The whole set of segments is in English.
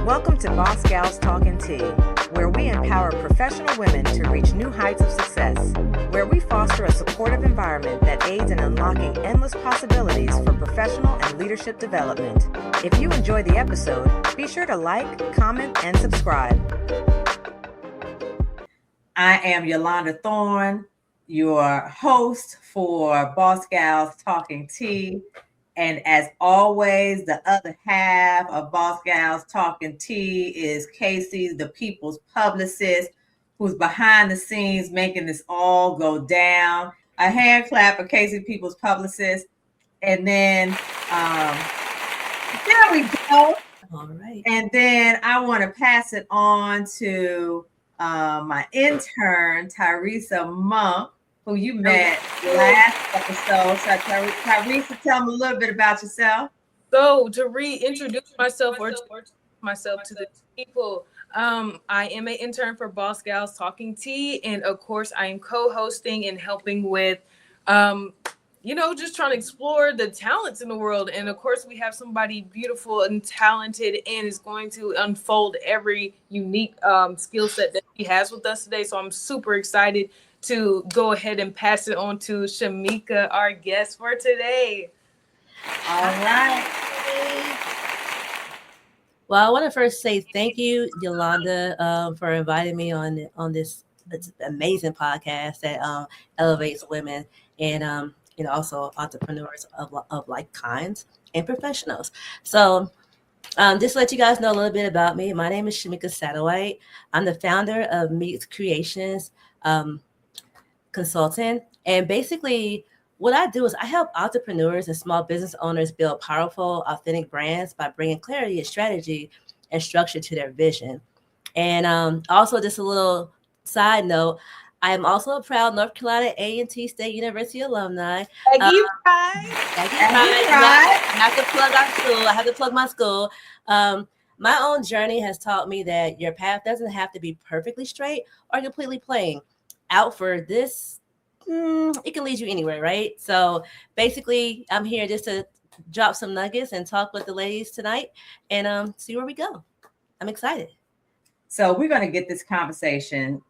Welcome to Boss Gals Talking Tea, where we empower professional women to reach new heights of success, where we foster a supportive environment that aids in unlocking endless possibilities for professional and leadership development. If you enjoy the episode, be sure to like, comment, and subscribe. I am Yolanda Thorne, your host for Boss Gals Talking Tea. And as always, the other half of Boss Gals Talking Tea is Casey, the people's publicist, who's behind the scenes making this all go down. A hand clap for Casey, people's publicist. And then, there we go. All right. And then I want to pass it on to my intern, Tyresa Monk, who you met last episode. So Tyresa, tell me a little bit about yourself. So to reintroduce myself or to the people, I am an intern for Boss Gals Talking Tea, and of course I am co-hosting and helping with just trying to explore the talents in the world. And of course we have somebody beautiful and talented and is going to unfold every unique skill set that he has with us today. So I'm super excited to go ahead and pass it on to Shamika, our guest for today. All right. Well, I want to first say thank you, Yolanda, for inviting me on this amazing podcast that elevates women and also entrepreneurs of like kinds and professionals. So just to let you guys know a little bit about me, my name is Shamika Satterthwaite. I'm the founder of MEKS Creations Consultant. And basically what I do is I help entrepreneurs and small business owners build powerful, authentic brands by bringing clarity and strategy and structure to their vision. And also just a little side note, I am also a proud North Carolina A&T State University alumni. Aggie I have to plug our school. I have to plug my school. My own journey has taught me that your path doesn't have to be perfectly straight or completely plain. Out for this, it can lead you anywhere, right? So basically, I'm here just to drop some nuggets and talk with the ladies tonight and see where we go. I'm excited. So we're going to get this conversation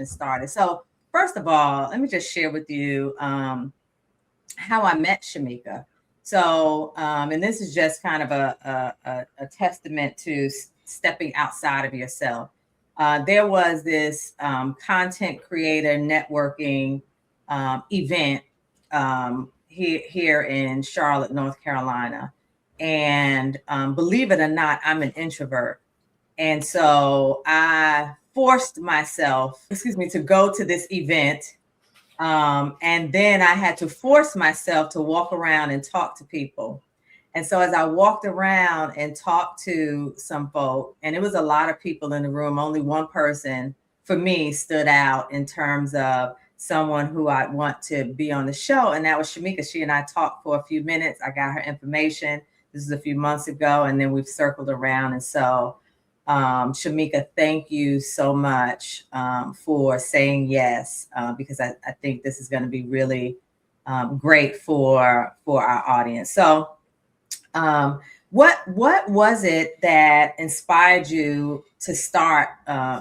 started. So first of all, let me just share with you how I met Shamika. So, and this is just kind of a testament to stepping outside of yourself. There was this content creator networking event here in Charlotte, North Carolina. And believe it or not, I'm an introvert. And so I forced myself, to go to this event. And then I had to force myself to walk around and talk to people. And so as I walked around and talked to some folk, and it was a lot of people in the room, only one person for me stood out in terms of someone who I want to be on the show. And that was Shamika. She and I talked for a few minutes. I got her information. This is a few months ago. And then we've circled around. And so Shamika, thank you so much for saying yes, because I think this is going to be really great for our audience. So what was it that inspired you to start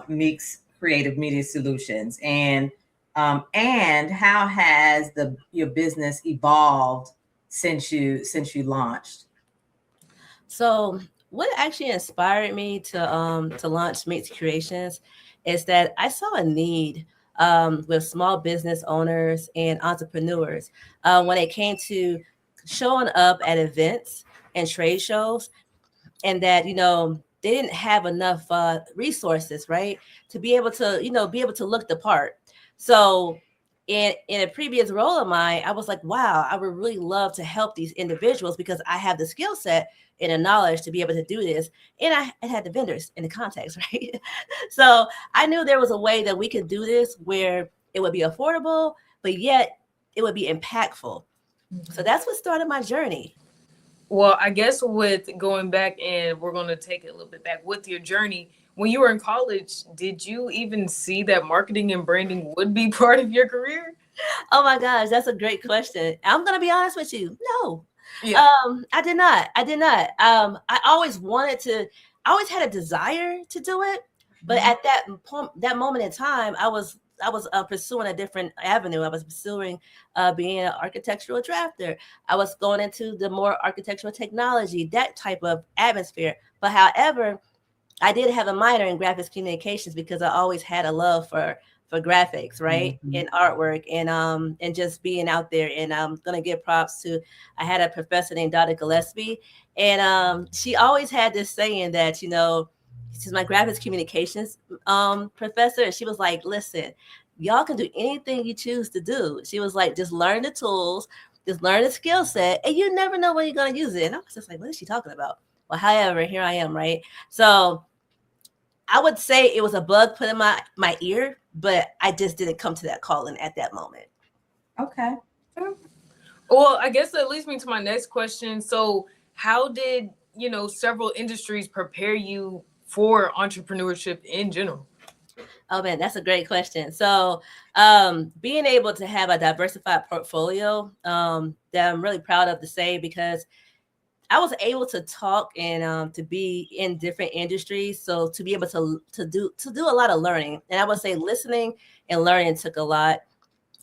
MEKS Creative Media Solutions, and how has your business evolved since you launched? So what actually inspired me to launch MEKS Creations is that I saw a need with small business owners and entrepreneurs when it came to showing up at events and trade shows, and that they didn't have enough resources, right, to be able to look the part. So in a previous role of mine, I was like, wow, I would really love to help these individuals because I have the skill set and the knowledge to be able to do this. And I had the vendors and the contacts, right? So I knew there was a way that we could do this where it would be affordable, but yet it would be impactful. Mm-hmm. So that's what started my journey. Well, I guess with going back, and we're going to take it a little bit back with your journey, when you were in college, did you even see that marketing and branding would be part of your career? Oh my gosh, that's a great question. I'm going to be honest with you. No, Yeah. I did not. I always had a desire to do it, but at that moment in time, I was pursuing a different avenue. I was pursuing being an architectural drafter. I was going into the more architectural technology, that type of atmosphere. But however, I did have a minor in graphics communications because I always had a love for graphics, right? And artwork and just being out there. And I'm gonna give props to, I had a professor named Dr. Gillespie, and she always had this saying that, she's my graphics communications professor, and she was like, listen, y'all can do anything you choose to do. She was like, just learn the tools, just learn the skill set, and you never know when you're gonna use it. And I was just like, what is she talking about? Well, however, here I am, right? So I would say it was a bug put in my ear, but I just didn't come to that calling at that moment. Okay. Well, I guess that leads me to my next question. So how did, several industries prepare you for entrepreneurship in general? Oh man, that's a great question. So being able to have a diversified portfolio that I'm really proud of to say, because I was able to talk and to be in different industries. So to be able to do a lot of learning, and I would say listening and learning took a lot,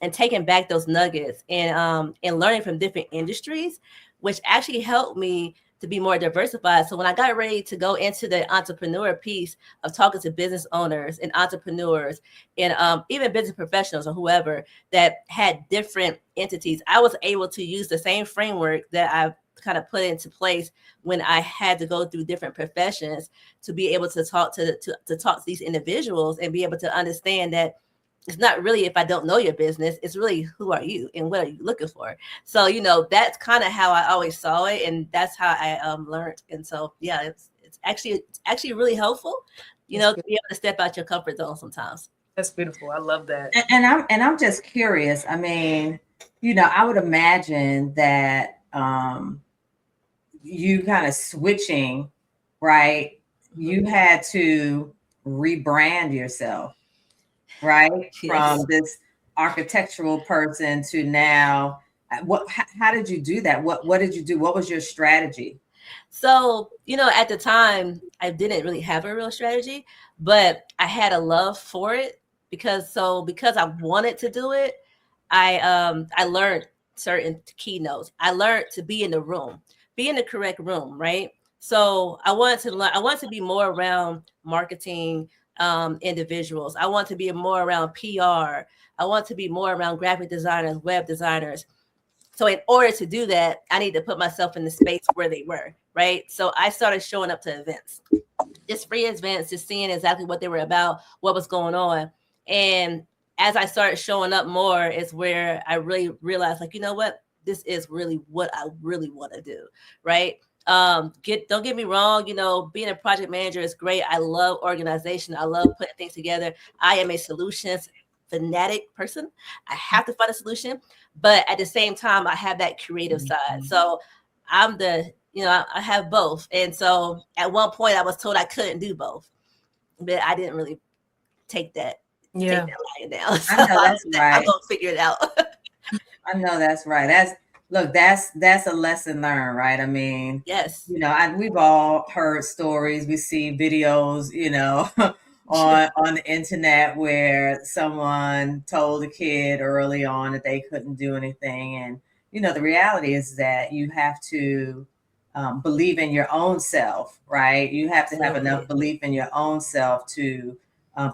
and taking back those nuggets and learning from different industries, which actually helped me to be more diversified. So when I got ready to go into the entrepreneur piece of talking to business owners and entrepreneurs and even business professionals or whoever that had different entities, I was able to use the same framework that I've kind of put into place when I had to go through different professions to be able to talk to talk to these individuals and be able to understand that it's not really if I don't know your business, it's really who are you and what are you looking for. So, that's kind of how I always saw it, and that's how I learned. And so, yeah, it's actually really helpful, to be able to step out your comfort zone sometimes. That's beautiful. I love that. And I'm just curious. I mean, I would imagine that you kind of switching, right? You had to rebrand yourself, right? Yes. From this architectural person to now. How did you do that? What did you do? What was your strategy? So, at the time, I didn't really have a real strategy, but I had a love for it because I wanted to do it. I learned certain keynotes. I learned to be in the correct room, right? So I wanted to learn. I wanted to be more around marketing individuals. I want to be more around PR. I want to be more around graphic designers, web designers. So in order to do that, I need to put myself in the space where they were, right? So I started showing up to events, just free events, just seeing exactly what they were about, what was going on. And as I started showing up more is where I really realized, like, you know what, this is really what I really want to do, right? Don't get me wrong, being a project manager is great. I love organization. I love putting things together. I am a solutions fanatic person. I have to find a solution, but at the same time, I have that creative side. So I'm I have both. And so at one point I was told I couldn't do both, but I didn't really take that line down. So I know that's right. I'm gonna figure it out. I know that's right. That's a lesson learned, right? I mean, yes, we've all heard stories. We see videos, on the internet where someone told a kid early on that they couldn't do anything, and the reality is that you have to believe in your own self, right? You have to have enough belief in your own self to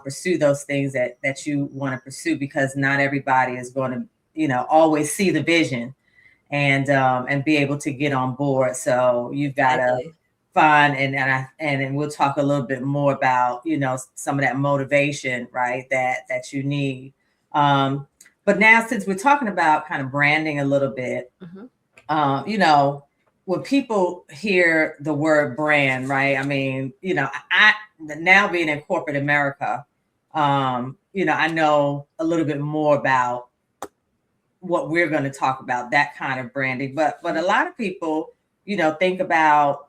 pursue those things that you want to pursue, because not everybody is going to always see the vision and be able to get on board. So you've got to find and we'll talk a little bit more about some of that motivation, right, that you need. But now, since we're talking about kind of branding a little bit, when people hear the word brand, right? I mean, I now being in corporate America, I know a little bit more about what we're going to talk about, that kind of branding. But a lot of people, think about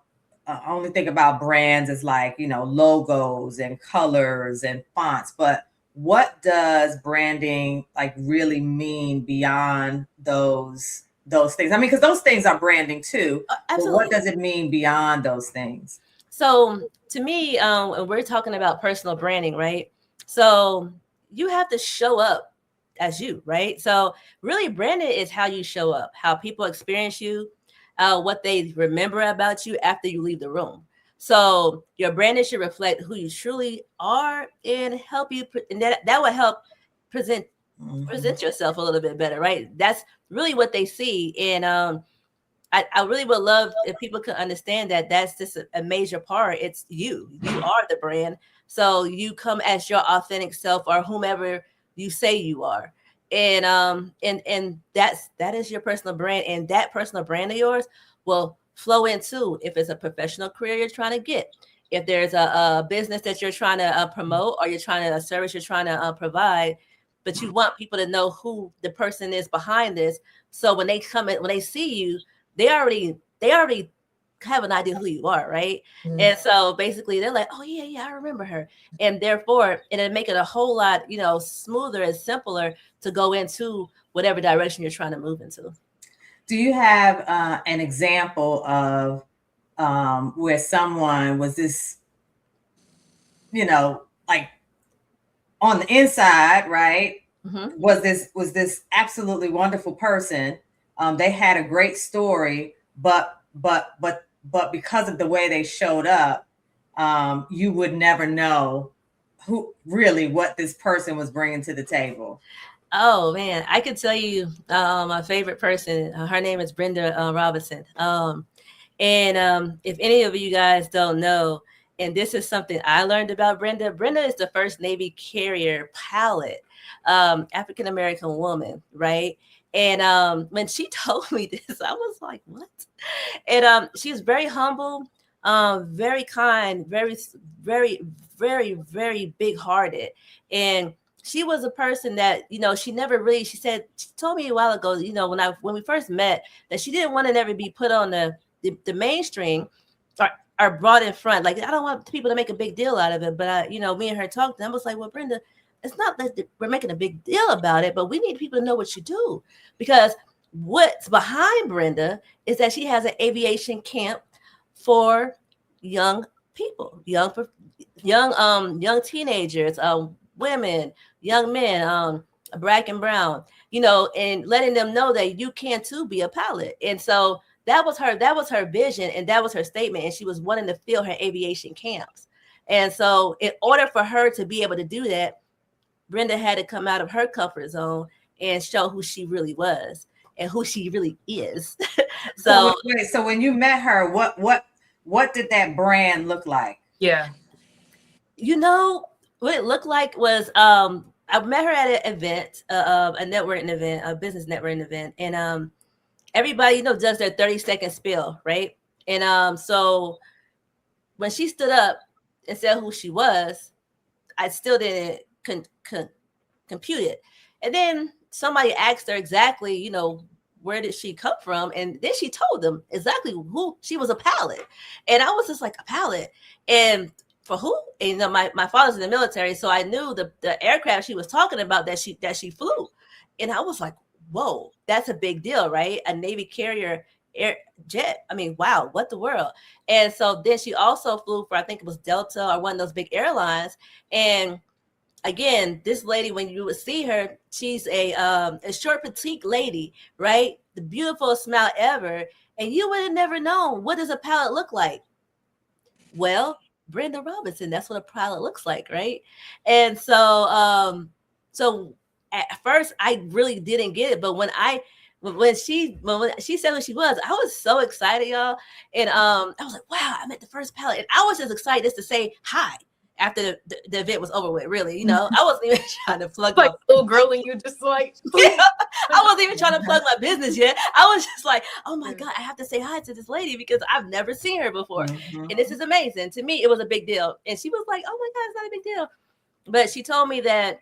brands as like, logos and colors and fonts. But what does branding like really mean beyond those those things? I mean, because those things are branding too. Absolutely. But what does it mean beyond those things? So to me, we're talking about personal branding, right? So you have to show up as you, right? So really branding is how you show up, how people experience you, what they remember about you after you leave the room. So your branding should reflect who you truly are and help you, and that will help present yourself a little bit better, right? That's really what they see. And I really would love if people could understand that that's just a major part. It's you. You are the brand. So you come as your authentic self or whomever you say you are. And that is your personal brand. And that personal brand of yours will flow into if it's a professional career you're trying to get. If there's a business that you're trying to promote, or you're trying to a service you're trying to provide, but you want people to know who the person is behind this. So when they come in, when they see you, they already have an idea who you are, right? Mm-hmm. And so basically they're like, oh yeah, I remember her. And therefore it'll make it a whole lot, smoother and simpler to go into whatever direction you're trying to move into. Do you have an example of where someone was this, like on the inside, right? Mm-hmm. Was this absolutely wonderful person? They had a great story, but because of the way they showed up, you would never know what this person was bringing to the table. Oh man, I could tell you my favorite person. Her name is Brenda Robinson. And if any of you guys don't know, and this is something I learned about Brenda. Brenda is the first Navy carrier pilot, African American woman, right? And when she told me this, I was like, what? And she's very humble, very kind, very, very, very, very big-hearted. And she was a person that, she never really, she told me a while ago, when we first met, that she didn't want to never be put on the mainstream or brought in front. Like, I don't want people to make a big deal out of it. But, me and her talked, and I was like, well, Brenda, it's not that we're making a big deal about it, but we need people to know what you do. Because what's behind Brenda is that she has an aviation camp for young people, young teenagers, women, young men, black and brown, and letting them know that you can too be a pilot. And so that was her vision, and that was her statement. And she was wanting to fill her aviation camps. And so in order for her to be able to do that, Brenda had to come out of her comfort zone and show who she really was and who she really is. So when you met her, what did that brand look like? Yeah. What it looked like was I met her at an event, a networking event, a business networking event. And everybody, does their 30-second spiel, right? And so when she stood up and said who she was, I still didn't compute it. And then somebody asked her exactly, where did she come from? And then she told them exactly who she was, a pilot. And I was just like, a pilot? And for who? And my father's in the military, so I knew the aircraft she was talking about that she flew. And I was like, whoa, that's a big deal, right? A Navy carrier air jet. I mean, wow, what the world? And so then she also flew for, I think it was Delta or one of those big airlines. And again, this lady, when you would see her, she's a short, petite lady, right? The beautiful smile ever. And you would have never known, what does a pilot look like? Well, Brenda Robinson, that's what a pilot looks like, right? And so so at first I really didn't get it, but when she said who she was, I was so excited, y'all. And I was like, wow, I met the first pilot. And I was just excited just to say hi after the event was over with, really. I wasn't even trying to plug like little girl, and you just like I wasn't even trying to plug my business yet. I was just like, oh my God, I have to say hi to this lady because I've never seen her before. Mm-hmm. And this is amazing. To me, it was a big deal. And she was like, oh my God, it's not a big deal. But she told me that,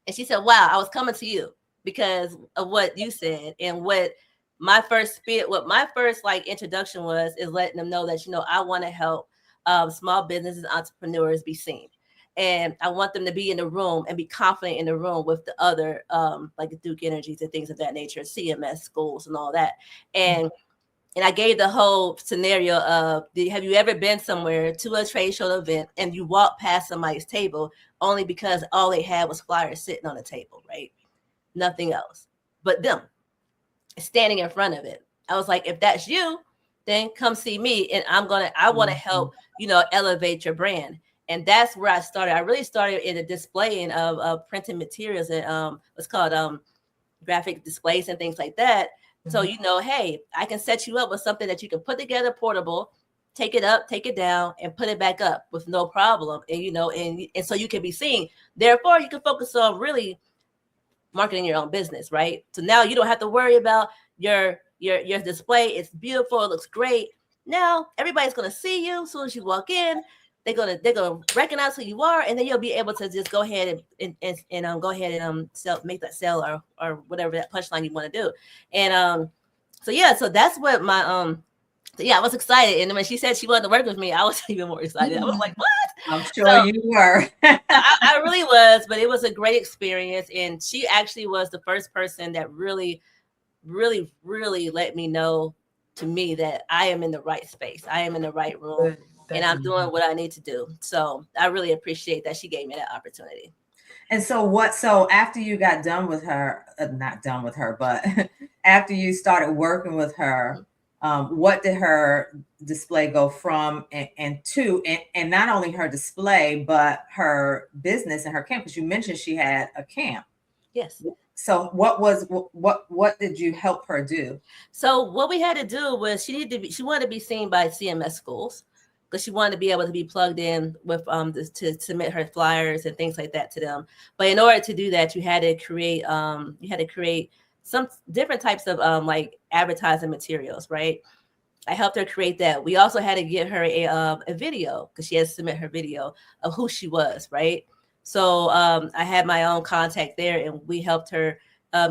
and she said, wow, I was coming to you because of what you said. And what my first introduction was, is letting them know that, I want to help small businesses, entrepreneurs be seen. And I want them to be in the room and be confident in the room with the other, like the Duke Energies and things of that nature, CMS schools and all that. And I gave the whole scenario of, have you ever been somewhere to a trade show event and you walk past somebody's table only because all they had was flyers sitting on the table, right? Nothing else but them standing in front of it. I was like, if that's you, then come see me, and I want to help, elevate your brand. And that's where I started. I really started in the displaying of printed materials and what's called graphic displays and things like that. So, hey, I can set you up with something that you can put together portable, take it up, take it down, and put it back up with no problem. And, and so you can be seen. Therefore, you can focus on really marketing your own business, right? So now you don't have to worry about your display. It's beautiful. It looks great. Now everybody's going to see you as soon as you walk in. They're gonna recognize who you are, and then you'll be able to just go ahead and go ahead and make that sell or whatever that punchline you want to do. And so that's what my I was excited. And when she said she wanted to work with me, I was even more excited. I was like, what? I'm sure you were. I really was, but it was a great experience. And she actually was the first person that really, really, really let me know to me that I am in the right space. I am in the right room. And I'm doing what I need to do. So I really appreciate that she gave me that opportunity. And so after you got done with her, not done with her, but after you started working with her, what did her display go from and to, and not only her display, but her business and her camp? Because you mentioned she had a camp. Yes. So what did you help her do? So what we had to do was she wanted to be seen by CMS schools, because she wanted to be able to be plugged in with to submit her flyers and things like that to them. But in order to do that, you had to create some different types of like advertising materials, right? I helped her create that. We also had to get her a video, because she had to submit her video of who she was, right? So I had my own contact there, and we helped her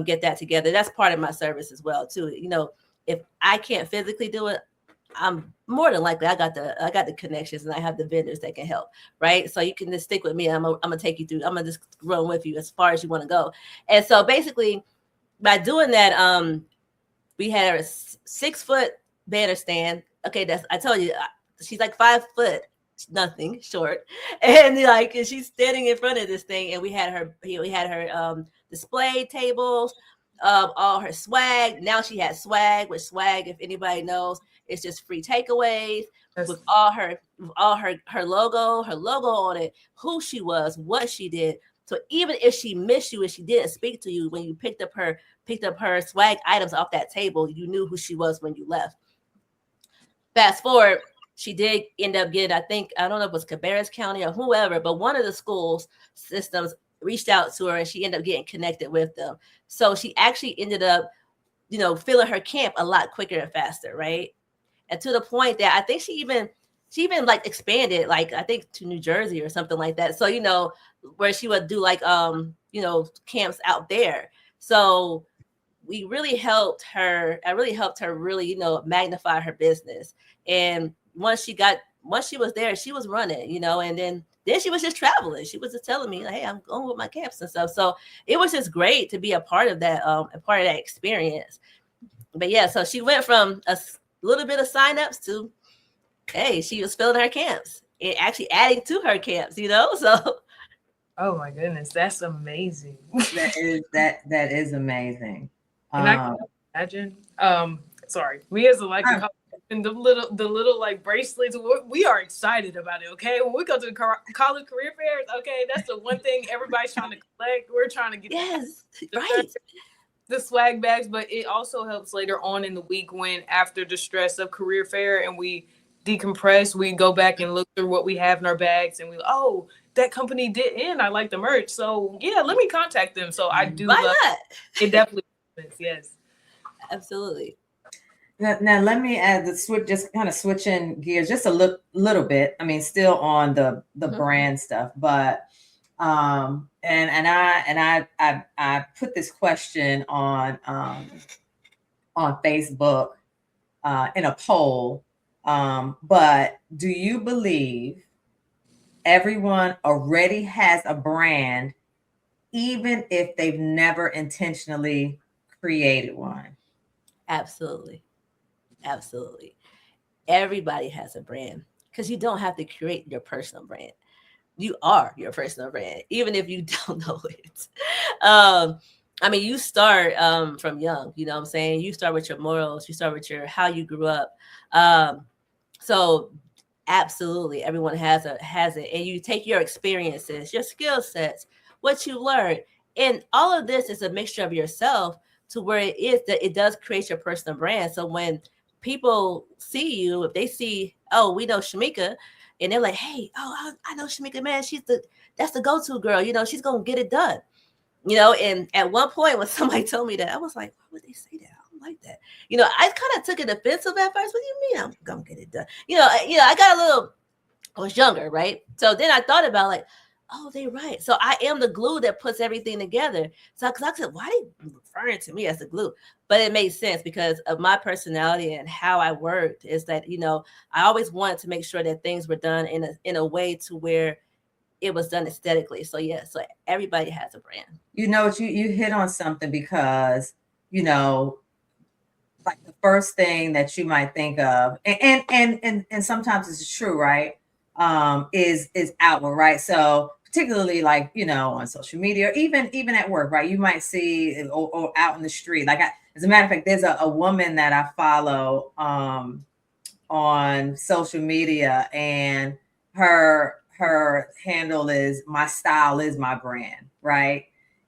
get that together. That's part of my service as well, too. If I can't physically do it, I'm more than likely I got the connections, and I have the vendors that can help, right? So you can just stick with me. I'm gonna take you through. I'm gonna just run with you as far as you want to go. And so basically, by doing that, we had her a 6-foot banner stand. Okay, I told you she's like 5 foot, nothing short, and she's standing in front of this thing, and we had her display tables. All her swag. Now she has swag, which swag, if anybody knows, it's just free takeaways with all her logo on it, who she was, what she did. So even if she missed you and she didn't speak to you, when you picked up her swag items off that table, you knew who she was when you left. Fast forward, she did end up getting, I don't know if it was Cabarrus County or whoever, but one of the schools systems reached out to her, and she ended up getting connected with them. So she actually ended up, filling her camp a lot quicker and faster, right? And to the point that I think she even like expanded, like I think to New Jersey or something like that. So, where she would do camps out there. So we really helped her. I really helped her really, magnify her business. And once she was there, she was running, and then she was just traveling. She was just telling me, hey, I'm going with my camps and stuff. So it was just great to be a part of that, experience. But yeah, so she went from a little bit of signups to, hey, she was filling her camps and actually adding to her camps, so. Oh my goodness, that's amazing. That is amazing. And I can imagine. Sorry, we as a and the little like bracelets, we are excited about it. Okay, when we go to the college career fairs, okay, that's the one thing everybody's trying to collect. We're trying to get the swag bags, but it also helps later on in the week when, after the stress of career fair and we decompress, we go back and look through what we have in our bags, and that company did end. I like the merch, so yeah, let me contact them. So I do. Why not? It definitely is. Yes, absolutely. Now let me add just kind of switching gears just a little bit. I mean, still on the brand stuff, but and I put this question on Facebook in a poll. But do you believe everyone already has a brand, even if they've never intentionally created one. Absolutely. Absolutely. Everybody has a brand because you don't have to create your personal brand. You are your personal brand, even if you don't know it. I mean, you start from young, you know what I'm saying? You start with your morals, you start with your how you grew up. So absolutely everyone has it. And you take your experiences, your skill sets, what you learned. And all of this is a mixture of yourself to where it is that it does create your personal brand. So when people see you, if they see, oh, we know Shamika, and they're like, hey, oh, I know Shamika, man, that's the go-to girl, you know, she's gonna get it done. You know, and at one point when somebody told me that, I was like, why would they say that? I don't like that. You know, I kind of took it offensive at first. What do you mean I'm gonna get it done? You know, I got a little, I was younger, right? So then I thought about like, oh, they're right. So I am the glue that puts everything together. So because I said, why are they referring to me as the glue? But it made sense because of my personality and how I worked is that, you know, I always wanted to make sure that things were done in a way to where it was done aesthetically. So yeah, so everybody has a brand. You know what, you hit on something because, you know, like the first thing that you might think of, and sometimes it's true, right? Is outward, right? So particularly like, you know, on social media or even at work, right? You might see or out in the street. Like as a matter of fact, there's a woman that I follow on social media, and her handle is "My style is my brand," right?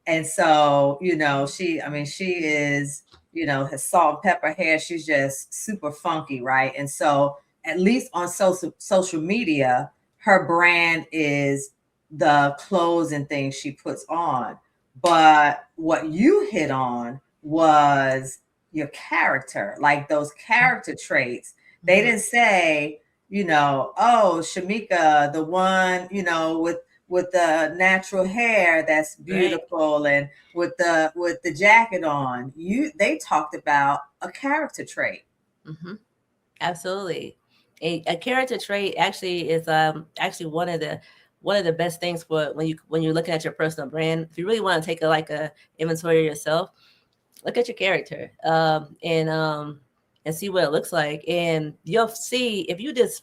And so, you know, she is, you know, has salt and pepper hair. She's just super funky, right? And so, at least on social media, her brand is the clothes and things she puts on. But what you hit on was your character, like those character traits. They didn't say, you know, oh, Shamika, the one, you know, with the natural hair that's beautiful, right, and with the jacket on. They talked about a character trait. Mm-hmm. Absolutely. A character trait actually is actually one of the best things for when you're looking at your personal brand. If you really want to take a inventory of yourself, look at your character and see what it looks like. And you'll see if you just,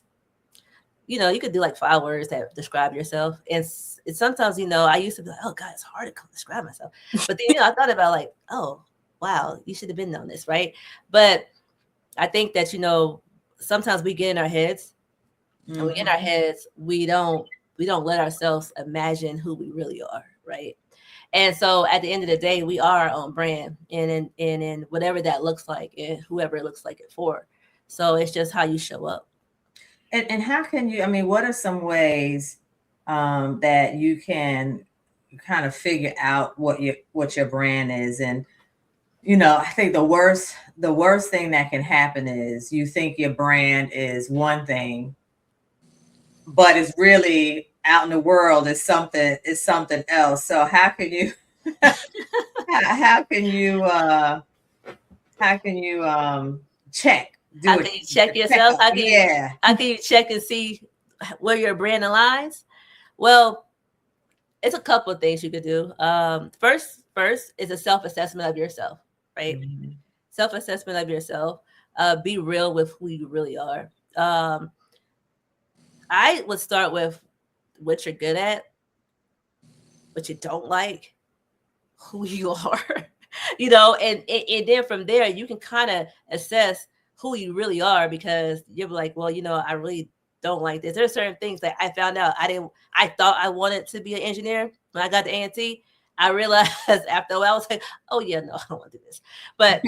you know, you could do like 5 words that describe yourself. And sometimes, you know, I used to be like, oh God, it's hard to describe myself. But then, you know, I thought about like, oh, wow, you should have been on this, right? But I think that, you know, sometimes we get in our heads, and we get in our heads, we don't let ourselves imagine who we really are, right? And so at the end of the day, we are our own brand, and in whatever that looks like, and whoever it looks like it for. So it's just how you show up. And how can you, I mean, what are some ways that you can kind of figure out what your brand is? And, you know, I think the worst thing that can happen is you think your brand is one thing, but it's really out in the world is something else. So how can you how can you check? How can you check yourself? How can you check and see where your brand aligns? Well, it's a couple of things you could do. First is a self-assessment of yourself, right? Mm-hmm. Self-assessment of yourself. Be real with who you really are. I would start with what you're good at, what you don't like, who you are, you know, and then from there you can kind of assess who you really are, because you're like, well, you know, I really don't like this. There's certain things that I found out I thought I wanted to be an engineer when I got to A&T. I realized after a while, I was like, oh yeah, no, I don't want to do this. But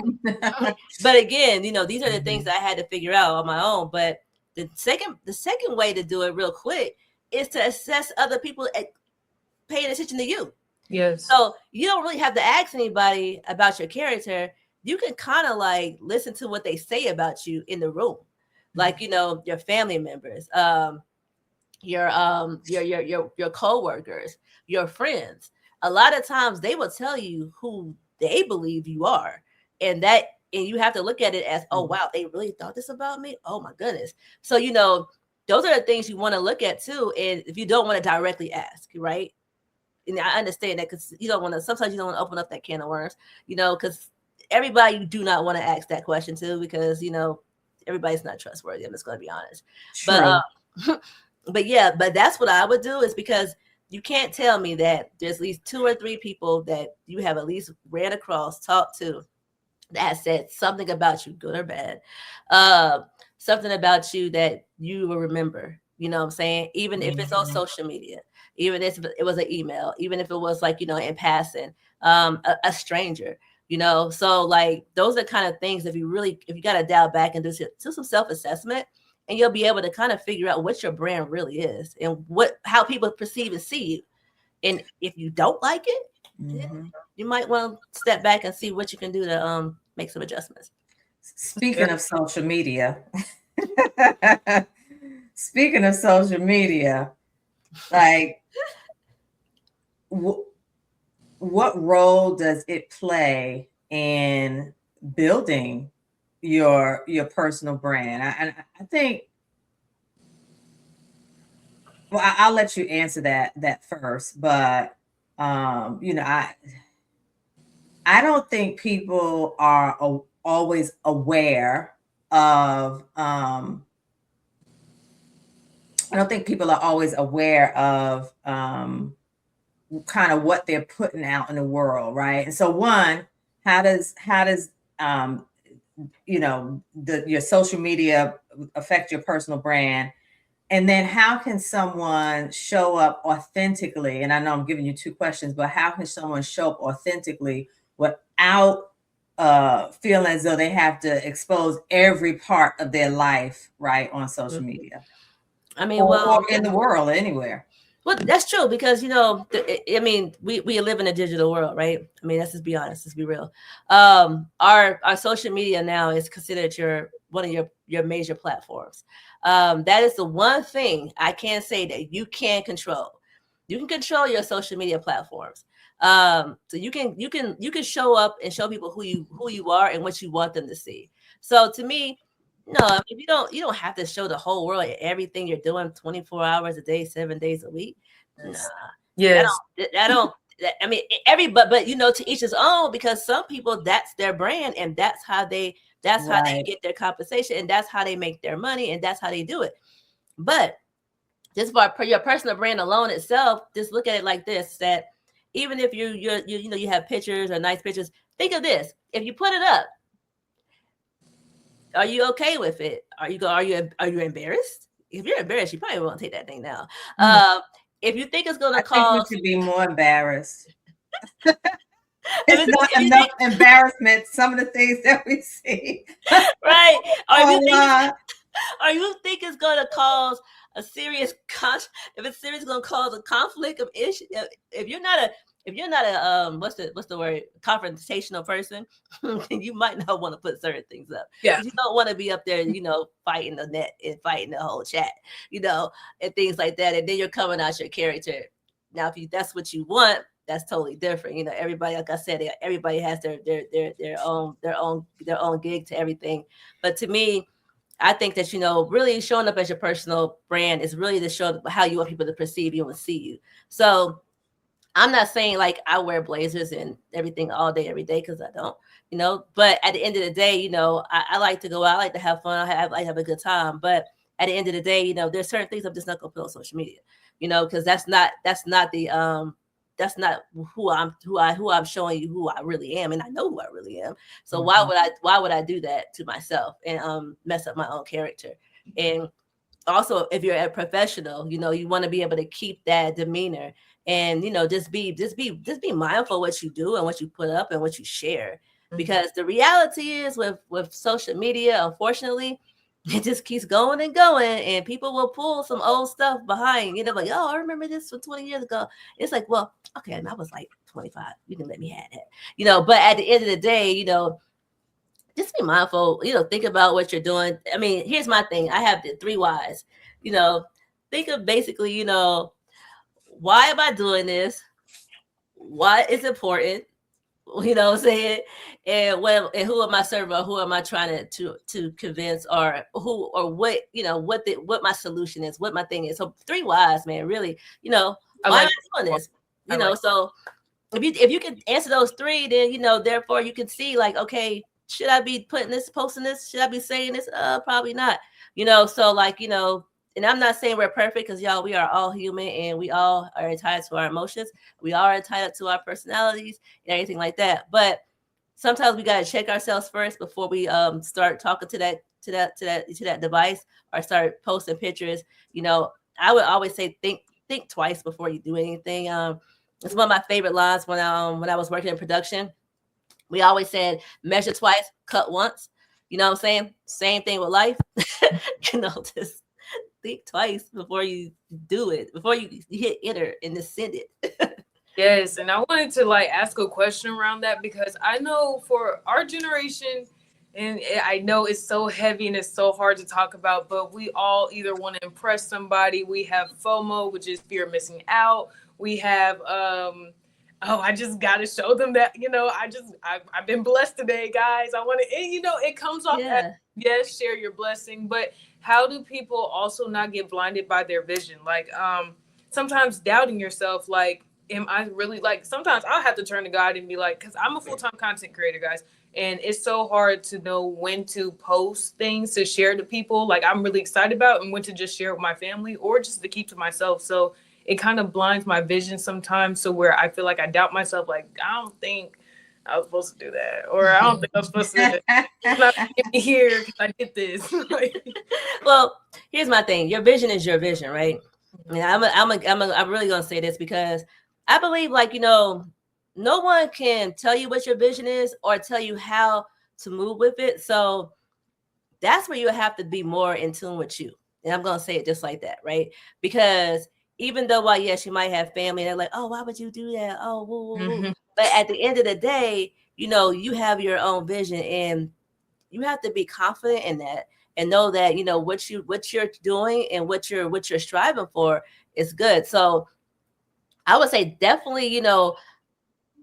again, you know, these are the things that I had to figure out on my own. But the second way to do it real quick is to assess other people paying attention to you. Yes. So you don't really have to ask anybody about your character. You can kind of like listen to what they say about you in the room. Like, you know, your family members, your coworkers, your friends. A lot of times they will tell you who they believe you are. And you have to look at it as, oh wow, they really thought this about me. Oh my goodness. So, you know, those are the things you want to look at too. And if you don't want to directly ask, right? And I understand that because you don't want to, sometimes you don't want to open up that can of worms, because everybody you do not want to ask that question to, because, everybody's not trustworthy. I'm just going to be honest. True. But that's what I would do, is because you can't tell me that there's at least 2 or 3 people that you have at least ran across, talked to, that said something about you, good or bad, something about you that you will remember. You know what I'm saying? Even if it's on social media, even if it was an email, even if it was like, in passing, a stranger, so like those are kind of things, if you got to dial back and do some self-assessment, and you'll be able to kind of figure out what your brand really is and how people perceive and see you. And if you don't like it, then you might want to step back and see what you can do to make some adjustments. Speaking of social media, like what role does it play in building your personal brand? I think, well, I'll let you answer that first, but I don't think people are always aware of kind of what they're putting out in the world, right? And so, one, how does your social media affect your personal brand? And then how can someone show up authentically? And I know I'm giving you 2 questions, but how can someone show up authentically without feeling as though they have to expose every part of their life, right, on social media? I mean, or in the world, anywhere. Well, that's true, because, we live in a digital world, right? I mean, let's just be honest, let's be real. Our social media now is considered one of your major platforms. That is the one thing I can say that you can control. You can control your social media platforms. So you can show up and show people who you are and what you want them to see. So to me, no, I mean, you don't have to show the whole world everything you're doing 24 hours a day, 7 days a week. Nah. Yes. I mean, but to each his own, because some people, that's their brand, and that's how they get their compensation, and that's how they make their money, and that's how they do it. But just for your personal brand alone itself, just look at it like this: that even if you have pictures or nice pictures, think of this: if you put it up, are you okay with it? Are you embarrassed? If you're embarrassed, you probably won't take that thing down. If you think it's going to cause, I think we should be more embarrassed. It's not enough embarrassment. Some of the things that we see, right? Or you think it's going to cause a serious if it's serious, going to cause a conflict of issue. If you're not a what's the word, confrontational person, you might not want to put certain things up. Yeah, you don't want to be up there, fighting the net and fighting the whole chat, and things like that. And then you're coming out your character. Now, if that's what you want, that's totally different. Everybody, like I said, everybody has their own gig to everything. But to me, I think that, really showing up as your personal brand is really to show how you want people to perceive you and see you. So I'm not saying like I wear blazers and everything all day, every day, because I don't, but at the end of the day, I like to go out, I like to have fun, I like to have a good time. But at the end of the day, there's certain things I'm just not gonna put on social media, because that's not who I'm showing you who I really am, and I know who I really am. So why would I do that to myself and mess up my own character? And also, if you're a professional, you want to be able to keep that demeanor, and just be mindful of what you do and what you put up and what you share. Because the reality is, with social media, unfortunately, it just keeps going and going, and people will pull some old stuff behind, like, oh, I remember this from 20 years ago. It's like, well, okay, and I was like 25. You can let me have that, but at the end of the day, just be mindful, think about what you're doing. I mean, here's my thing. I have the 3 whys, think of basically, why am I doing this? Why is it important? You know what I'm saying? And who am I serving, or who am I trying to convince, or who, or what, what my solution is, what my thing is. So 3 whys, man, really, why am I doing this? So if you can answer those 3, then, therefore you can see, like, okay, should I be posting this? Should I be saying this? Probably not. So, like, and I'm not saying we're perfect, because y'all, we are all human, and we all are entitled to our emotions. We are entitled to our personalities and everything like that. But sometimes we got to check ourselves first before we start talking to that device, or start posting pictures. I would always say think twice before you do anything. It's one of my favorite lines when I was working in production. We always said, measure twice, cut once. You know what I'm saying? Same thing with life. Just think twice before you do it, before you hit enter and just send it. Yes, and I wanted to ask a question around that, because I know for our generation, and I know it's so heavy and it's so hard to talk about, but we all either want to impress somebody. We have FOMO, which is fear of missing out. We have I just got to show them that, I've been blessed today, guys. I want to, it comes off as, yes, share your blessing, but how do people also not get blinded by their vision? Sometimes doubting yourself, am I really, sometimes I'll have to turn to God and be like, because I'm a full-time content creator, guys. And it's so hard to know when to post things to share to people I'm really excited about, and when to just share with my family, or just to keep to myself. So it kind of blinds my vision sometimes, so where I feel like I doubt myself, I don't think I was supposed to do that, or I don't think I'm supposed to not get me here because I did this. Well, here's my thing. Your vision is your vision, right? And I'm really gonna say this, because I believe, no one can tell you what your vision is or tell you how to move with it. So that's where you have to be more in tune with you. And I'm going to say it just like that, right? Because even though, while, yes, you might have family, they're like, oh, why would you do that? Oh, woo, woo, woo. But at the end of the day, you have your own vision, and you have to be confident in that, and know that, what you're doing and what you're striving for is good. So I would say definitely,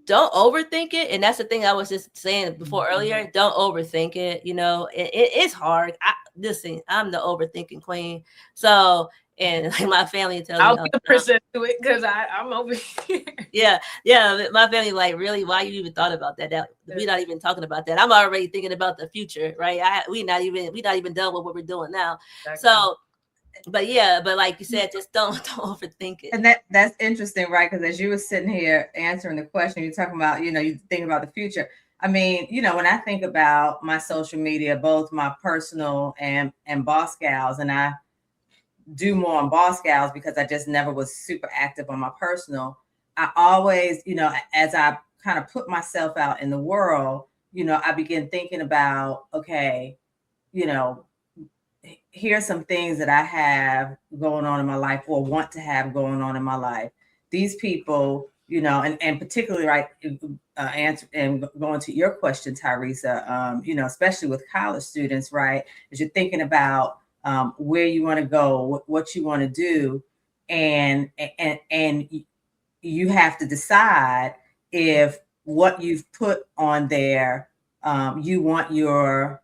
don't overthink it. And that's the thing I was just saying before earlier. Don't overthink it. It's hard. Listen, I'm the overthinking queen. So, and my family tells me, I'll be the person to it, because I'm over here. Yeah. My family, really, why you even thought about that? We're not even talking about that. I'm already thinking about the future, right? We're not even done with what we're doing now. Exactly. So, but like you said, just don't overthink it. And that's interesting, right? Because as you were sitting here answering the question, you're talking about, you think about the future. I mean, when I think about my social media, both my personal and Boss Gals, and I do more on Boss Gals because I just never was super active on my personal. I always, as I kind of put myself out in the world, I begin thinking about, okay, here's some things that I have going on in my life, or want to have going on in my life. These people, and particularly, right, answer and going to your question, Tyresa, especially with college students, right, as you're thinking about where you want to go, what you want to do, and you have to decide if what you've put on there, you want your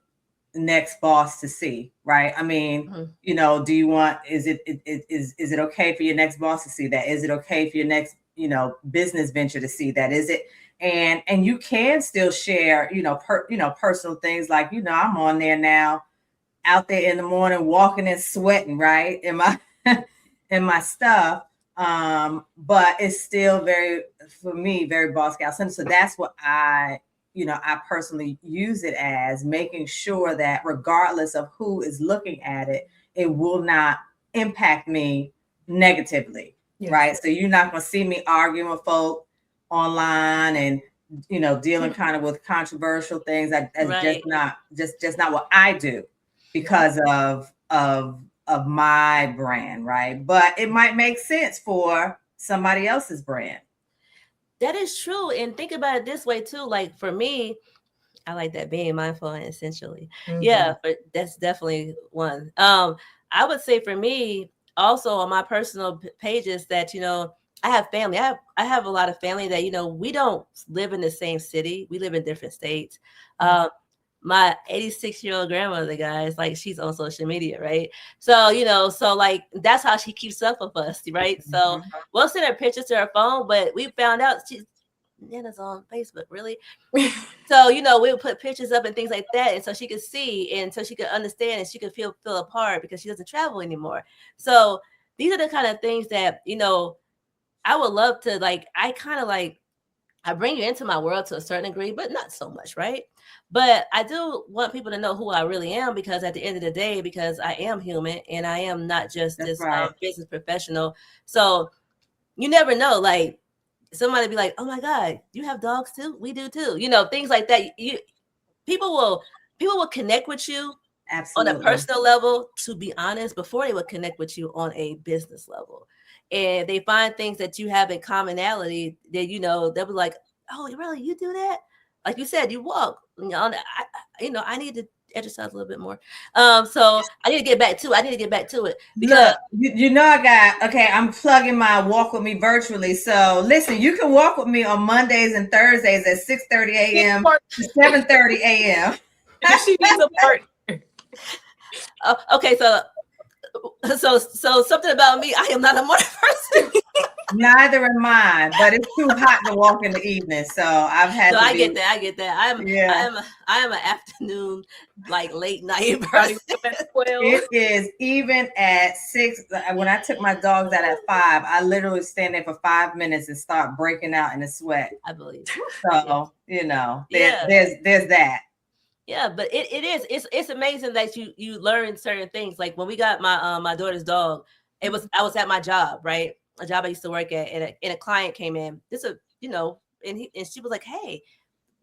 next boss to see, right? I mean, do you want, is it okay for your next boss to see that? Is it okay for your next, business venture to see that? Is it, and you can still share, personal things, like, I'm on there now, out there in the morning, walking and sweating, right? In my stuff. But it's still for me, very Boss Scout centered. So that's what I personally use it as, making sure that regardless of who is looking at it, it will not impact me negatively. Yes. Right. So you're not going to see me arguing with folk online and, dealing kind of with controversial things. That's right. just not what I do, because of my brand. Right. But it might make sense for somebody else's brand. That is true. And think about it this way too. Like, for me, I like that, being mindful and essentially. Mm-hmm. Yeah, but that's definitely one. I would say for me also, on my personal pages, that, I have family. I have a lot of family that, you know, we don't live in the same city. We live in different states. My 86-year-old grandmother, guys, like she's on social media, right? So, you know, so like that's how she keeps up with us, right? So we'll send her pictures to her phone, but we found out she's Nana's on Facebook, really? So, you know, we would put pictures up and things like that, and so she could see and so she could understand and she could feel a part because she doesn't travel anymore. So these are the kind of things that, you know, I would love to, like, I kind of like, I bring you into my world to a certain degree, but not so much, right? But I do want people to know who I really am, because at the end of the day, because I am human and I am not just That's this right. business professional. So you never know, like somebody be like, oh my God, you have dogs too? We do too. You know, things like that. People will connect with you Absolutely. on a personal level, to be honest, before they would connect with you on a business level. And they find things that you have in commonality that, you know, they'll be like, oh, really, you do that? Like you said, you walk. I need to exercise a little bit more. So I need to get back to it because look, you know, I'm plugging my walk with me virtually. So listen, you can walk with me on Mondays and Thursdays at 6:30 a.m. to 7:30 a.m. She needs a partner. Okay, so something about me, I am not a morning person. Neither am I, but it's too hot to walk in the evening, so I've had. So I get that. I am an afternoon, like late night person. It is even at 6. When I took my dogs out at 5, I literally stand there for 5 minutes and start breaking out in a sweat. I believe. So you know, there's that. Yeah, but it's amazing that you learn certain things. Like when we got my daughter's dog, I was at my job, right? A job I used to work at, and a client came in. And she was like, "Hey,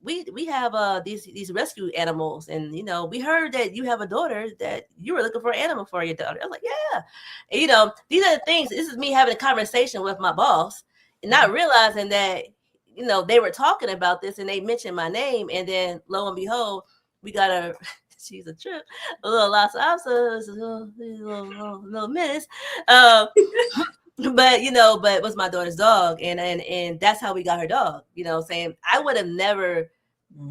we have these rescue animals, and you know, we heard that you have a daughter that you were looking for an animal for your daughter." I was like, "Yeah," and, you know, these are the things. This is me having a conversation with my boss and not realizing that, you know, they were talking about this and they mentioned my name, and then lo and behold, we got a. She's a trip, a little Los Angeles, a little menace. But it was my daughter's dog, and that's how we got her dog. You know, saying I would have never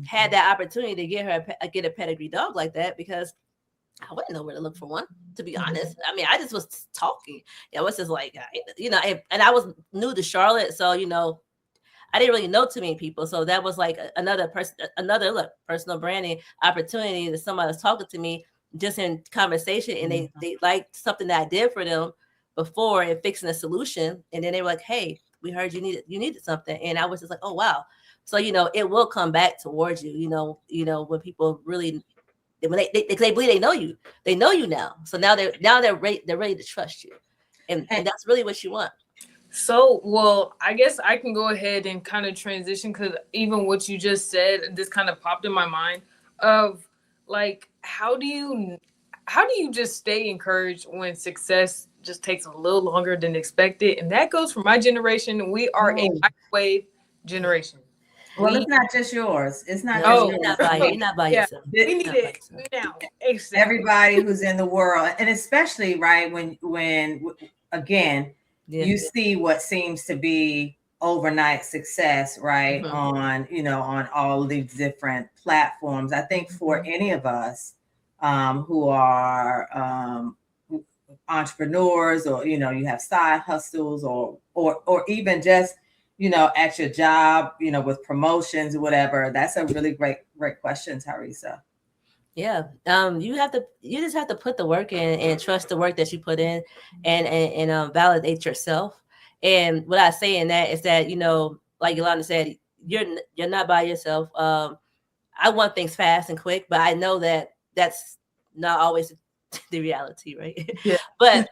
had that opportunity to get a pedigree dog like that, because I wouldn't know where to look for one, to be honest. I mean, I just was talking. I was just like, and I was new to Charlotte, so I didn't really know too many people. So that was like another personal branding opportunity that somebody was talking to me just in conversation, and they liked something that I did for them before and fixing a solution. And then they were like, hey, we heard you needed something. And I was just like, oh, wow. So, it will come back towards you, when people really, when they believe they know you now. So now they're ready to trust you. And that's really what you want. So, well, I guess I can go ahead and kind of transition, because even what you just said, this kind of popped in my mind of like, how do you just stay encouraged when success just takes a little longer than expected? And that goes for my generation. We are a microwave generation. Well, it's not just yours. It's not just yours. You're not by yourself. We need it now. Exactly. Everybody who's in the world, and especially right when again, you see what seems to be overnight success, right? On all of these different platforms. I think for any of us who are entrepreneurs, or you have side hustles, or even just at your job, with promotions or whatever. That's a really great question, Tyresa. Yeah. You just have to put the work in and trust the work that you put in, and validate yourself. And what I say in that is that, like Yolanda said, you're not by yourself. I want things fast and quick, but I know that that's not always the reality, right? Yeah. But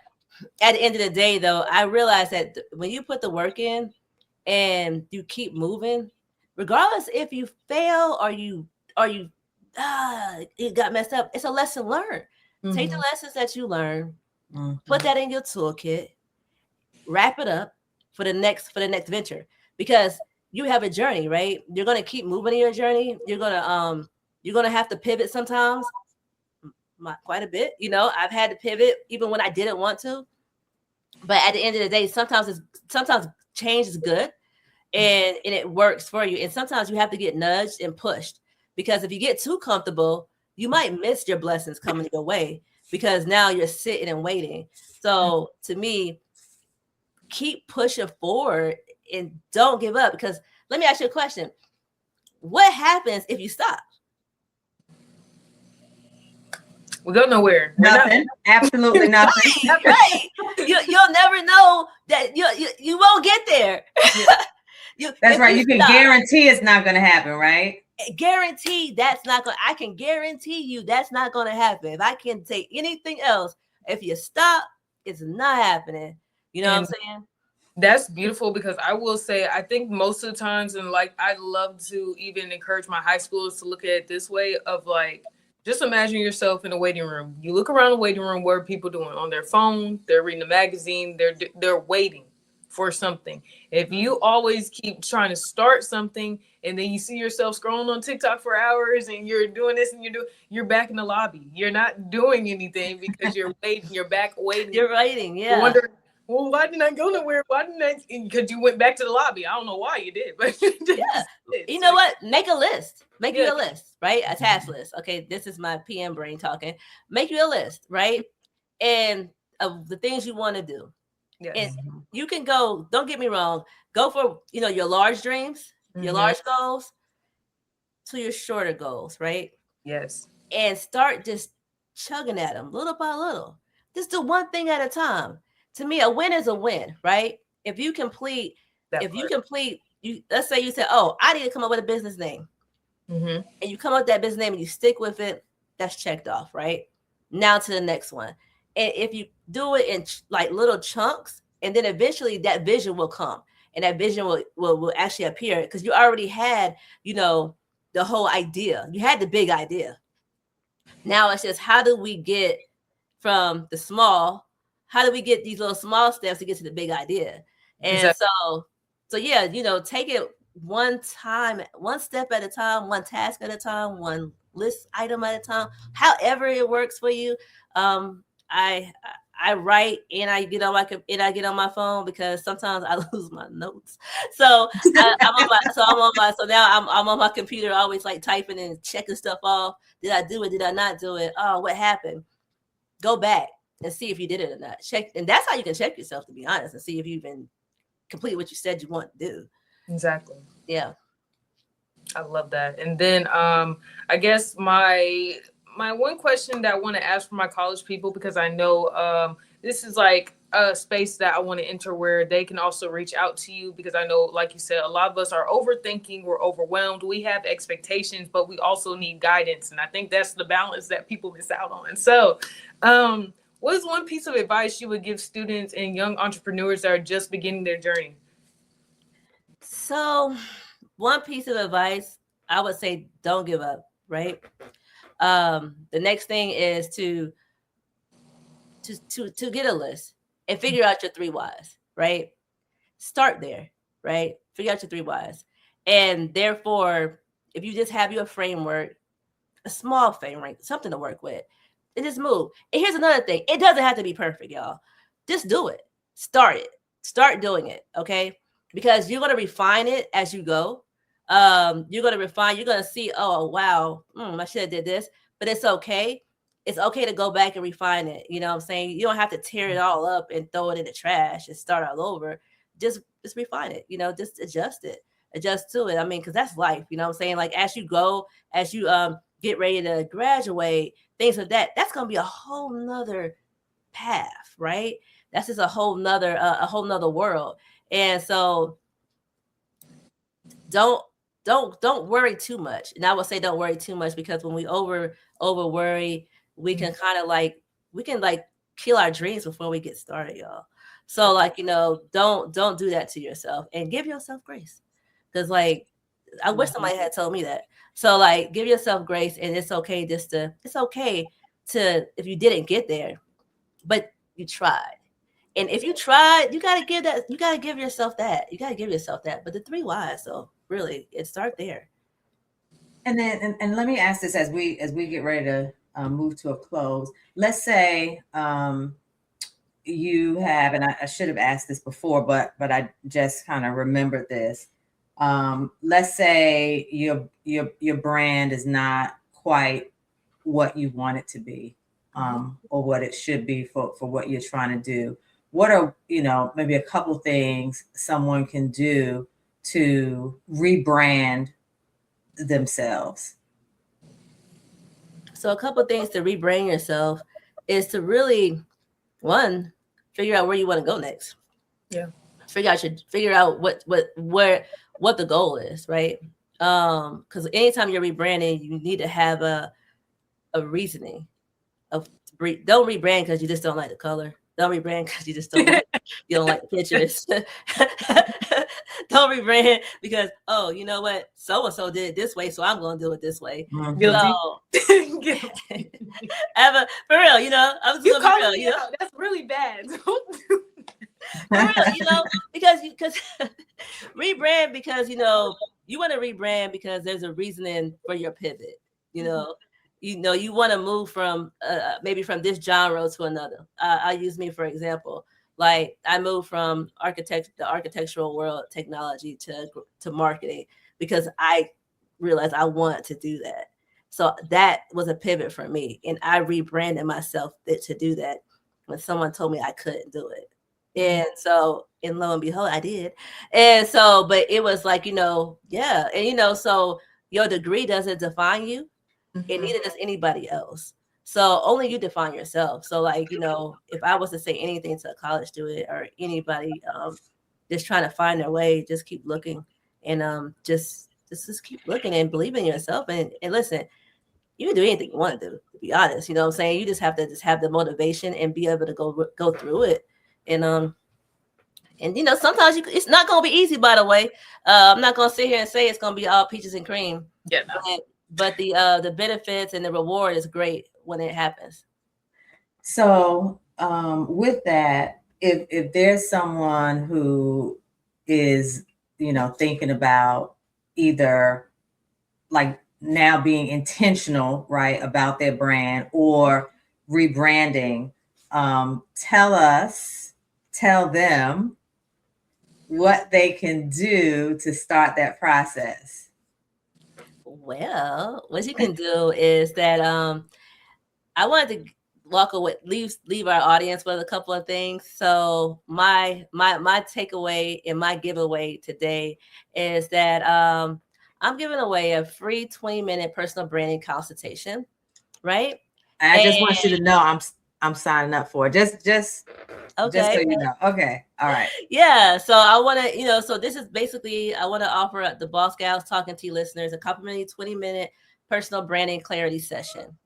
at the end of the day, though, I realize that when you put the work in and you keep moving, regardless if you fail or you it got messed up, it's a lesson learned. Take the lessons that you learn, put that in your toolkit, wrap it up for the next venture, because you have a journey, right? You're gonna keep moving in your journey. You're gonna have to pivot sometimes, quite a bit. I've had to pivot even when I didn't want to. But at the end of the day, sometimes change is good and it works for you. And sometimes you have to get nudged and pushed, because if you get too comfortable, you might miss your blessings coming your way, because now you're sitting and waiting. So to me, keep pushing forward and don't give up. Because let me ask you a question. What happens if you stop? We go nowhere. Nothing. Absolutely nothing. Right. You'll never know that you won't get there. That's right. You can guarantee it's not going to happen, right? Guarantee that's not going to, I can guarantee you that's not going to happen. If I can take anything else, if you stop, it's not happening. You know what I'm saying? That's beautiful, because I will say, I think most of the times, and like, I love to even encourage my high schoolers to look at it this way of like, just imagine yourself in a waiting room. You look around the waiting room, what are people doing? On their phone, they're reading a magazine, they're waiting for something. If you always keep trying to start something and then you see yourself scrolling on TikTok for hours and you're doing this and you're back in the lobby. You're not doing anything because you're waiting, you're back waiting. You're waiting, yeah. You're wondering, well, why didn't I go nowhere? Why didn't I? Because you went back to the lobby. I don't know why you did, but you know what? Make a list. Make you a list, right? A task list. Okay, this is my PM brain talking. Make you a list, right? And of the things you want to do. Yes. And you can go, don't get me wrong, go for, your large dreams, your large goals to your shorter goals, right? Yes. And start just chugging at them little by little. Just do one thing at a time. To me, a win is a win, right? If you complete, let's say you said, oh, I need to come up with a business name. And you come up with that business name and you stick with it, that's checked off, right? Now to the next one. And if you do it in like little chunks, and then eventually that vision will come, and that vision will actually appear, because you already had, the whole idea. You had the big idea. Now it's just, how do we get from the small? How do we get these little small steps to get to the big idea? And exactly. so yeah, take it one time, one step at a time, one task at a time, one list item at a time, however it works for you. I write and I get on my phone, because sometimes I lose my notes. So so now I'm on my computer, always like typing and checking stuff off. Did I do it? Did I not do it? Oh, what happened? Go back and see if you did it or not. Check, and that's how you can check yourself, to be honest, and see if you even complete what you said you want to do. Exactly. Yeah. I love that. And then I guess my one question that I want to ask for my college people, because I know this is like a space that I want to enter where they can also reach out to you, because I know, like you said, a lot of us are overthinking, we're overwhelmed, we have expectations, but we also need guidance. And I think that's the balance that people miss out on. So what is one piece of advice you would give students and young entrepreneurs that are just beginning their journey? So one piece of advice, I would say, don't give up, right? The next thing is to get a list and figure out your 3 whys, right? Start there, right? Figure out your 3 whys. And therefore, if you just have your framework, a small framework, something to work with, and just move. And here's another thing. It doesn't have to be perfect, y'all. Just do it. Start it. Start doing it, okay? Because you're going to refine it as you go. You're going to refine. You're going to see, oh, wow, I should have did this. But it's okay. It's okay to go back and refine it. You know what I'm saying? You don't have to tear it all up and throw it in the trash and start all over. Just refine it. Just adjust it. Adjust to it. I mean, because that's life. You know what I'm saying? Like, as you go, as you get ready to graduate, things like that, that's going to be a whole nother path, right? That's just a whole nother world. And so don't worry too much. And I would say don't worry too much, because when we over worry, we can kind of like kill our dreams before we get started, y'all. So don't do that to yourself, and give yourself grace. Because I wish somebody had told me that. So give yourself grace, and it's okay it's okay to, if you didn't get there, but you tried. And if you tried, you gotta give yourself that. But the 3 whys, so really, it start there. And then, and let me ask this as we get ready to move to a close. Let's say you have, and I should have asked this before, but I just kind of remembered this. Let's say your brand is not quite what you want it to be, or what it should be for what you're trying to do. What are, maybe a couple things someone can do to rebrand themselves? So a couple of things to rebrand yourself is to really, one, figure out where you want to go next. Yeah. Figure out what the goal is, right? Because anytime you're rebranding, you need to have a reasoning of don't rebrand because you just don't like the color. Don't rebrand because you just don't like, you don't like the pictures. Don't rebrand because, oh, you know what? So and so did it this way, so I'm going to do it this way. So, Eva, for real, I was you calling me out. That's really bad. For real, because rebrand because you want to rebrand because there's a reasoning for your pivot. You want to move from maybe from this genre to another. I'll use me for example. Like I moved from the architectural world, technology to marketing because I realized I wanted to do that. So that was a pivot for me, and I rebranded myself to do that when someone told me I couldn't do it. And so, and lo and behold, I did. And so, but it was like, yeah. And, so your degree doesn't define you. And neither does anybody else. So only you define yourself. So like, if I was to say anything to a college student or anybody just trying to find their way, just keep looking and just keep looking and believe in yourself. And listen, you can do anything you want to do, to be honest. You know what I'm saying? You just have to have the motivation and be able to go through it. And sometimes it's not gonna be easy, by the way. I'm not gonna sit here and say it's gonna be all peaches and cream. Yeah. No. But the benefits and the reward is great when it happens. So with that, if there's someone who is, thinking about either like now being intentional, right, about their brand or rebranding, tell them what they can do to start that process. Well, what you can do is that I wanted to walk away, leave our audience with a couple of things. So my takeaway and my giveaway today is that I'm giving away a free 20-minute personal branding consultation, right? I just want you to know I'm signing up for it. Just okay. Just so you know. Okay. All right. Yeah. So I want to, so this is basically, I want to offer the Boss Gals Talking Tea listeners a complimentary 20-minute personal branding clarity session.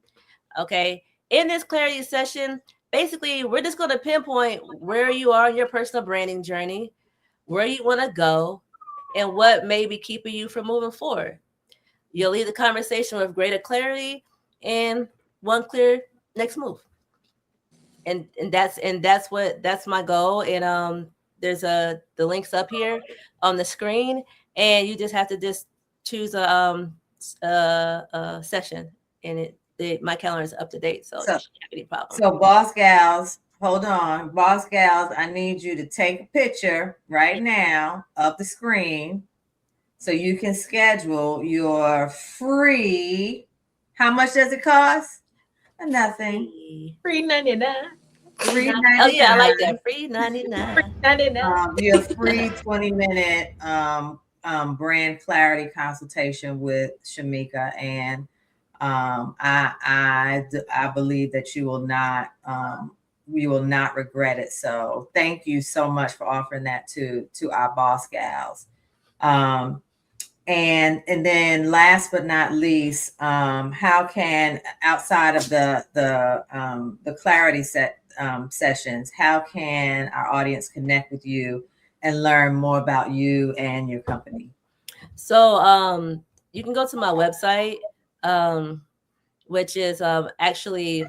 Okay. In this clarity session, basically, we're just going to pinpoint where you are in your personal branding journey, where you want to go, and what may be keeping you from moving forward. You'll leave the conversation with greater clarity and one clear next move. And that's my goal. And there's the links up here on the screen, and you just have to just choose a session, and my calendar is up to date, so you shouldn't have any problem. So Boss Gals, hold on. Boss Gals, I need you to take a picture right now of the screen so you can schedule your free. How much does it cost? Nothing. Free 99. $3.99. Oh yeah, I like that. Free 99. Your free 20-minute brand clarity consultation with Shamika, and I believe that you will not regret it. So thank you so much for offering that to our Boss Gals. And then last but not least, how can, outside of the clarity sessions, how can our audience connect with you and learn more about you and your company? So you can go to my website, which is actually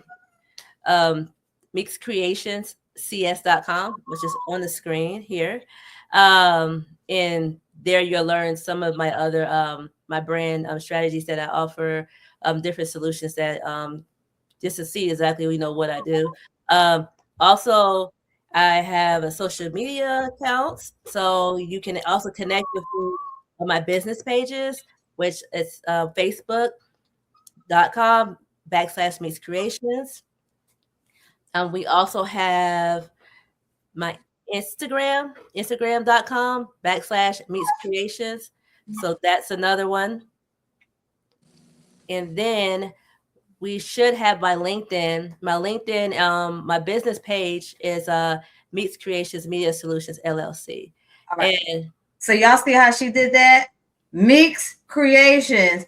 MEKSCreationsCS.com, which is on the screen here. And there you'll learn some of my other my brand strategies that I offer, different solutions that just to see exactly what I do. Also, I have a social media accounts, so you can also connect with me on my business pages, which is facebook.com/MEKS Creations. We also have my instagram.com/MEKS Creations. So that's another one. And then we should have my LinkedIn. My business page is MEKS Creations Media Solutions LLC. All right. And so y'all see how she did that? MEKS Creations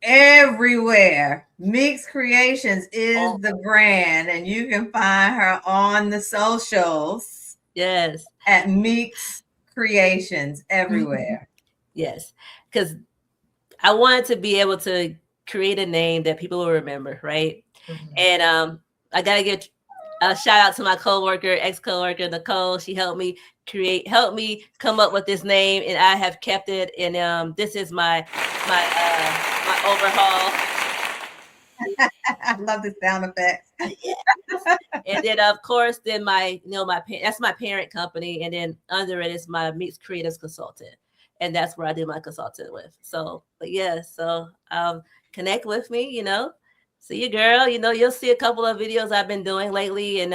everywhere. MEKS Creations is the brand, and you can find her on the socials. Yes. At MEKS Creations everywhere. Yes. Because I wanted to be able to create a name that people will remember, right? Mm-hmm. And I gotta give a shout out to my ex-coworker Nicole. She helped me come up with this name, and I have kept it. And this is my overhaul. I love the sound effects. And then of course, then that's my parent company, and then under it is my MEKS Creative Consultant. And that's where I do my consulting with. So, but yeah, so connect with me, see you, girl. You'll see a couple of videos I've been doing lately. And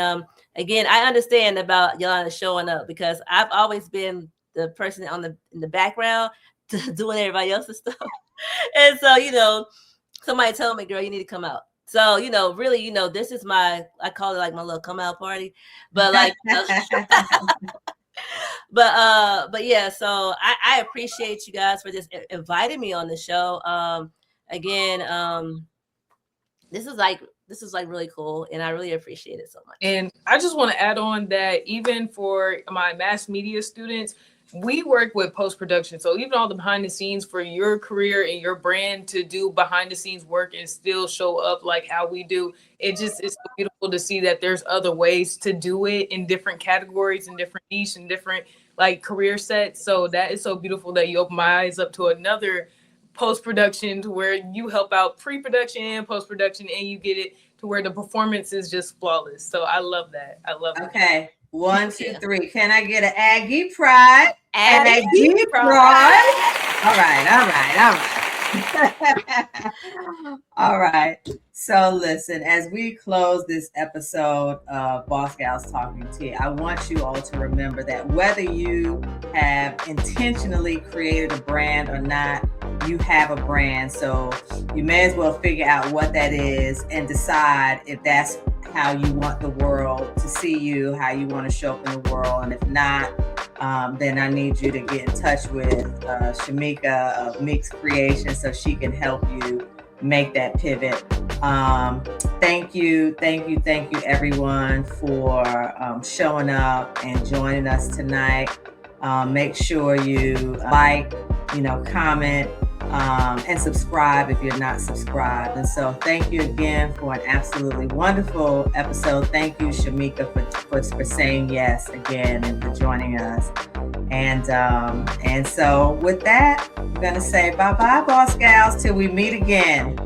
again, I understand about Yolanda showing up, because I've always been the person in the background doing everybody else's stuff. And so, somebody told me, girl, you need to come out. So, really, this is I call it like my little come out party, but like, But yeah, so I appreciate you guys for just inviting me on the show. Again, this is like really cool, and I really appreciate it so much. And I just want to add on that even for my mass media students, we work with post-production. So even all the behind the scenes for your career and your brand to do behind the scenes work and still show up like how we do, it's so beautiful to see that there's other ways to do it in different categories and different niche and different like career sets. So that is so beautiful that you open my eyes up to another post-production to where you help out pre-production and post-production, and you get it to where the performance is just flawless. So I love that. Okay. 1, 2, 3. Can I get an Aggie pride? Aggie pride. All right. All right. So listen, as we close this episode of Boss Gals Talking Tea, I want you all to remember that whether you have intentionally created a brand or not, you have a brand. So you may as well figure out what that is and decide if that's how you want the world to see you, how you want to show up in the world. And if not, then I need you to get in touch with Shamika of MEKS Creation so she can help you make that pivot. Thank you everyone for showing up and joining us tonight. Make sure you like, comment, and subscribe if you're not subscribed. And so thank you again for an absolutely wonderful episode. Thank you, Shamika, for saying yes again and for joining us. And so with that, I'm going to say bye-bye, Boss Gals, till we meet again.